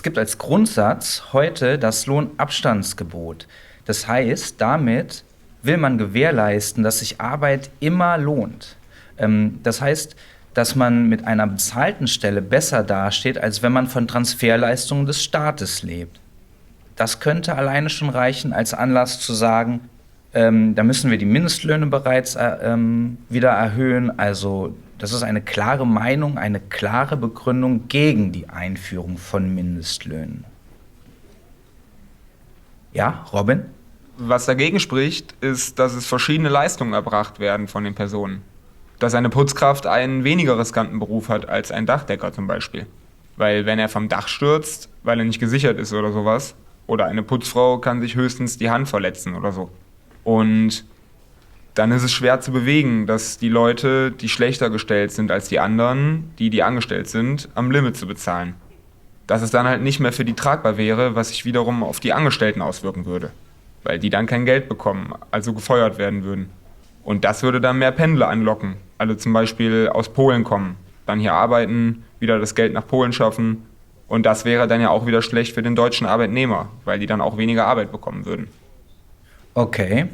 Es gibt als Grundsatz heute das Lohnabstandsgebot. Das heißt, damit will man gewährleisten, dass sich Arbeit immer lohnt. Das heißt, dass man mit einer bezahlten Stelle besser dasteht, als wenn man von Transferleistungen des Staates lebt. Das könnte alleine schon reichen als Anlass zu sagen, da müssen wir die Mindestlöhne bereits wieder erhöhen. Also das ist eine klare Meinung, eine klare Begründung gegen die Einführung von Mindestlöhnen. Ja, Robin? Was dagegen spricht, ist, dass es verschiedene Leistungen erbracht werden von den Personen. Dass eine Putzkraft einen weniger riskanten Beruf hat als ein Dachdecker zum Beispiel. Weil wenn er vom Dach stürzt, weil er nicht gesichert ist oder sowas, oder eine Putzfrau kann sich höchstens die Hand verletzen oder so. Und dann ist es schwer zu bewegen, dass die Leute, die schlechter gestellt sind als die anderen, die angestellt sind, am Limit zu bezahlen. Dass es dann halt nicht mehr für die tragbar wäre, was sich wiederum auf die Angestellten auswirken würde. Weil die dann kein Geld bekommen, also gefeuert werden würden. Und das würde dann mehr Pendler anlocken. Also zum Beispiel aus Polen kommen, dann hier arbeiten, wieder das Geld nach Polen schaffen. Und das wäre dann ja auch wieder schlecht für den deutschen Arbeitnehmer, weil die dann auch weniger Arbeit bekommen würden. Okay.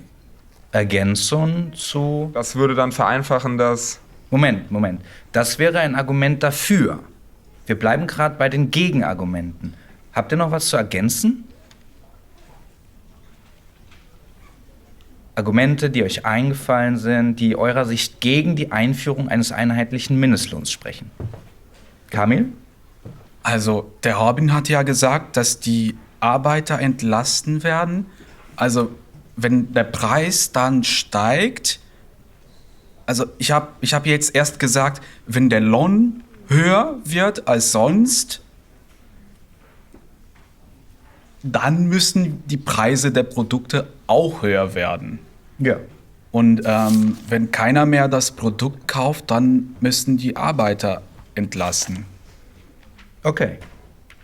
Ergänzung zu... Das würde dann vereinfachen, dass... Moment. Das wäre ein Argument dafür. Wir bleiben gerade bei den Gegenargumenten. Habt ihr noch was zu ergänzen? Argumente, die euch eingefallen sind, die eurer Sicht gegen die Einführung eines einheitlichen Mindestlohns sprechen. Kamil? Also, der Robin hat ja gesagt, dass die Arbeiter entlasten werden. Also, wenn der Preis dann steigt, also ich hab jetzt erst gesagt, wenn der Lohn höher wird als sonst, dann müssen die Preise der Produkte auch höher werden. Ja. Und wenn keiner mehr das Produkt kauft, dann müssen die Arbeiter entlassen. Okay.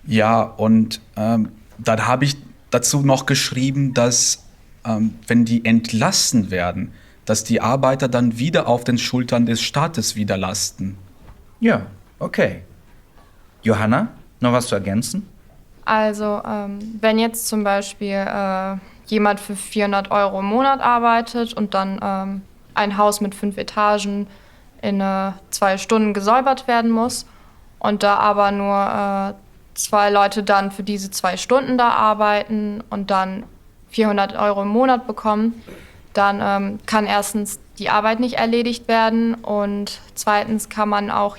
Ja, und dann habe ich dazu noch geschrieben, dass wenn die entlassen werden, dass die Arbeiter dann wieder auf den Schultern des Staates wieder lasten. Ja, okay. Johanna, noch was zu ergänzen? Also, wenn jetzt zum Beispiel jemand für 400 € im Monat arbeitet und dann ein Haus mit 5 Etagen in 2 Stunden gesäubert werden muss und da aber nur 2 Leute dann für diese 2 Stunden da arbeiten und dann 400 € im Monat bekommen, dann kann erstens die Arbeit nicht erledigt werden und zweitens kann man auch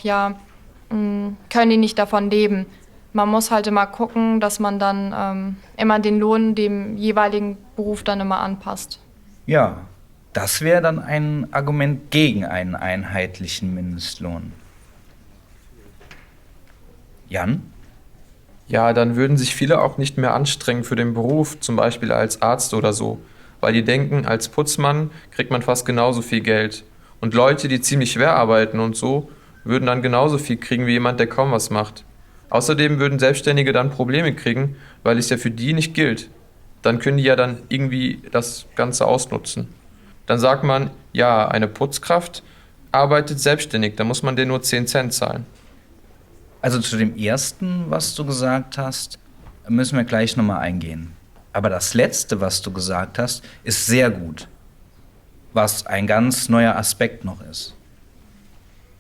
können die nicht davon leben. Man muss halt immer gucken, dass man dann immer den Lohn dem jeweiligen Beruf dann immer anpasst. Ja, das wäre dann ein Argument gegen einen einheitlichen Mindestlohn. Jan? Ja, dann würden sich viele auch nicht mehr anstrengen für den Beruf, zum Beispiel als Arzt oder so, weil die denken, als Putzmann kriegt man fast genauso viel Geld. Und Leute, die ziemlich schwer arbeiten und so, würden dann genauso viel kriegen wie jemand, der kaum was macht. Außerdem würden Selbstständige dann Probleme kriegen, weil es ja für die nicht gilt. Dann können die ja dann irgendwie das Ganze ausnutzen. Dann sagt man, ja, eine Putzkraft arbeitet selbstständig, da muss man denen nur 10 Cent zahlen. Also zu dem ersten, was du gesagt hast, müssen wir gleich nochmal eingehen. Aber das letzte, was du gesagt hast, ist sehr gut. Was ein ganz neuer Aspekt noch ist.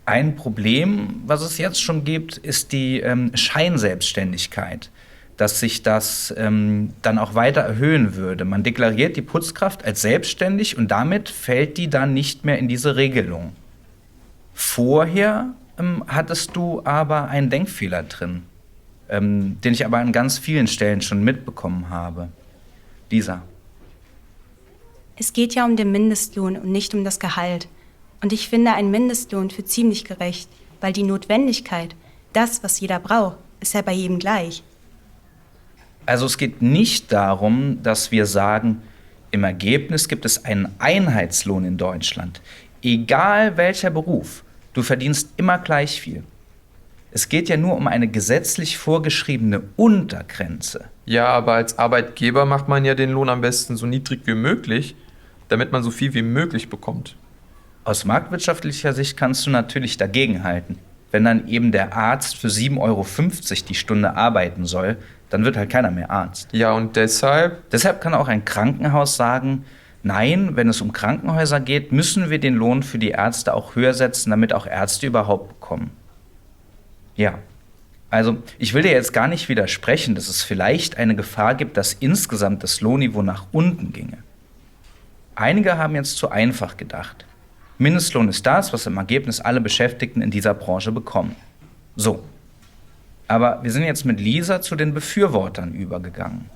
Ein Problem, was es jetzt schon gibt, ist die Scheinselbstständigkeit. Dass sich das dann auch weiter erhöhen würde. Man deklariert die Putzkraft als selbstständig und damit fällt die dann nicht mehr in diese Regelung. Vorher hattest du aber einen Denkfehler drin, den ich aber an ganz vielen Stellen schon mitbekommen habe. Lisa. Es geht ja um den Mindestlohn und nicht um das Gehalt. Und ich finde einen Mindestlohn für ziemlich gerecht, weil die Notwendigkeit, das, was jeder braucht, ist ja bei jedem gleich. Also es geht nicht darum, dass wir sagen, im Ergebnis gibt es einen Einheitslohn in Deutschland. Egal welcher Beruf, du verdienst immer gleich viel. Es geht ja nur um eine gesetzlich vorgeschriebene Untergrenze. Ja, aber als Arbeitgeber macht man ja den Lohn am besten so niedrig wie möglich, damit man so viel wie möglich bekommt. Aus marktwirtschaftlicher Sicht kannst du natürlich dagegenhalten. wenn dann eben der Arzt für 7,50 € die Stunde arbeiten soll, dann wird halt keiner mehr Arzt. Ja, und deshalb? Deshalb kann auch ein Krankenhaus sagen, nein, wenn es um Krankenhäuser geht, müssen wir den Lohn für die Ärzte auch höher setzen, damit auch Ärzte überhaupt bekommen. Ja, also ich will dir jetzt gar nicht widersprechen, dass es vielleicht eine Gefahr gibt, dass insgesamt das Lohnniveau nach unten ginge. Einige haben jetzt zu einfach gedacht. Mindestlohn ist das, was im Ergebnis alle Beschäftigten in dieser Branche bekommen. So. Aber wir sind jetzt mit Lisa zu den Befürwortern übergegangen.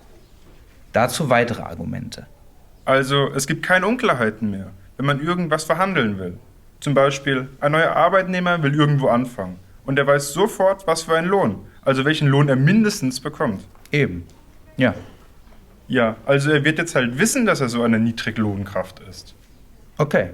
Dazu weitere Argumente. Also, es gibt keine Unklarheiten mehr, wenn man irgendwas verhandeln will. Zum Beispiel, ein neuer Arbeitnehmer will irgendwo anfangen und er weiß sofort, was für einen Lohn, also welchen Lohn er mindestens bekommt. Eben. Ja. Ja, also er wird jetzt halt wissen, dass er so eine Niedriglohnkraft ist. Okay.